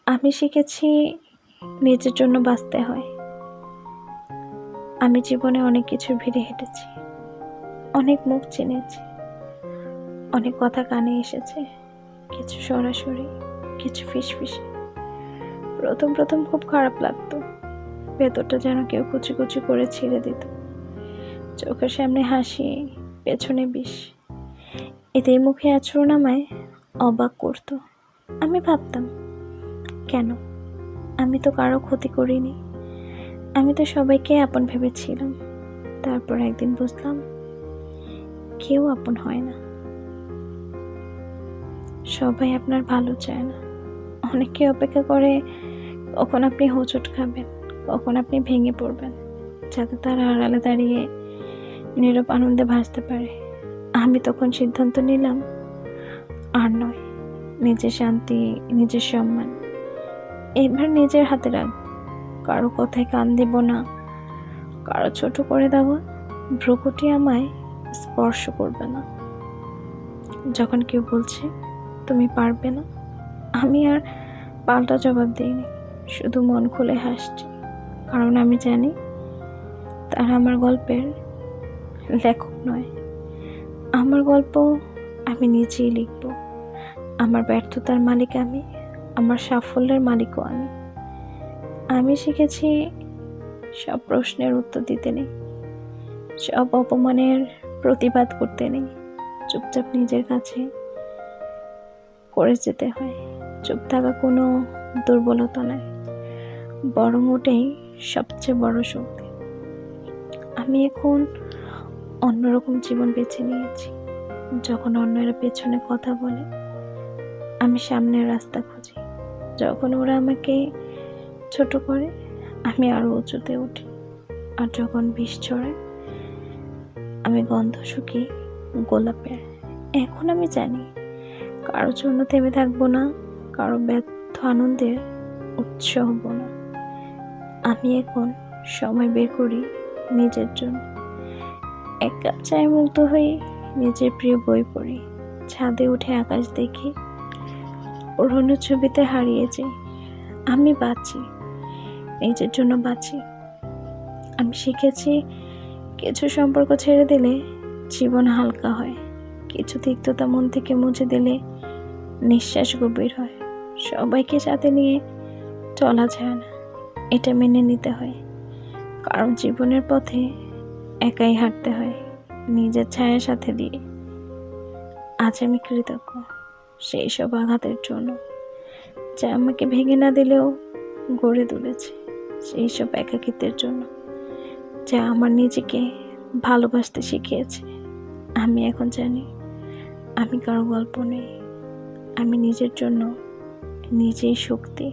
আমি শিখেছি নিজের জন্য বাঁচতে হয়। আমি জীবনে অনেক কিছুর ভিড়ে হেঁটেছি, অনেক মুখ চিনেছি, অনেক কথা কানে এসেছে, কিছু সরাসরি, কিছু ফিসফিসে। প্রথম প্রথম খুব খারাপ লাগতো, ভেতরটা যেন কেউ কুচি কুচি করে ছিঁড়ে দিত। চোখের সামনে হাসি, পেছনে বিষ। এতেই মুখে আচরণ আমায় অবাক করতো। আমি ভাবতাম, কেন? আমি তো কারো ক্ষতি করিনি, আমি তো সবাইকে আপন ভেবেছিলাম। তারপর একদিন বুঝলাম, কেউ আপন হয় না। সবাই আপনার ভালো চায় না। অনেকে অপেক্ষা করে কখন আপনি হোঁচট খাবেন, কখন আপনি ভেঙে পড়বেন, যাতে তারা আড়ালে দাঁড়িয়ে নীরব আনন্দে ভাসতে পারে। আমি তখন সিদ্ধান্ত নিলাম, আর নয়। নিজের শান্তি, নিজের সম্মান এবার নিজের হাতে রাখব। কারো কথায় কান দেব না, কারো ছোট করে দেওয়া ভ্রুকুটি আমায় স্পর্শ করবে না। যখন কেউ বলছে তুমি পারবে না, আমি আর পাল্টা জবাব দিইনি, শুধু মন খুলে হাসছি। কারণ আমি জানি তারা আমার গল্পের লেখক নয়। আমার গল্প আমি নিজেই লিখব। আমার ব্যর্থতার মালিক আমি, আমার সাফল্যের মালিকও আমি। আমি শিখেছি সব প্রশ্নের উত্তর দিতে নেই, সব অপমানের প্রতিবাদ করতে নেই। চুপচাপ নিজের কাছে করে যেতে হয়। চুপ থাকা কোনো দুর্বলতা নয়, বরং ওটাই সবচেয়ে বড় শক্তি। আমি এখন অন্যরকম জীবন বেছে নিয়েছি। যখন অন্যরা পেছনে কথা বলে, আমি সামনের রাস্তা খুঁজি। যখন ওরা আমাকে ছোট করে, আমি আরো উঁচুতে উঠি। আর যখন বিষ ছড়ায়, আমি গন্ধ শুকি গোলাপের। এখন আমি জানি, কারো জন্য থেমে থাকবো না, কারো ব্যর্থ আনন্দের উৎস হব না। আমি এখন সময় বের করি নিজের জন্য। এক কাপ চায়ে মুগ্ধ হয়ে নিজের প্রিয় বই পড়ি, ছাদে উঠে আকাশ দেখি, পুরনো ছবিতে হারিয়ে যাই। আমি বাঁচি, নিজের জন্য বাঁচি। আমি শিখেছি কিছু সম্পর্ক ছেড়ে দিলে জীবন হালকা হয়, কিছু তিক্ততা মন থেকে মুছে দিলে নিঃশ্বাস গভীর হয়। সবাইকে সাথে নিয়ে চলা যায় না, এটা মেনে নিতে হয়। কারণ জীবনের পথে একাই হাঁটতে হয়, নিজের ছায়ার সাথে দিয়ে। আজ আমি কৃতজ্ঞ সেই সব আঘাতের জন্য, যা আমাকে ভেঙে না দিলেও গড়ে তুলেছে, সেই সব একাকিত্বের জন্য, যা আমার নিজেকে ভালোবাসতে শিখিয়েছে। আমি এখন জানি, আমি কারো গল্প নেই, আমি নিজের জন্য নিজেই শক্তি।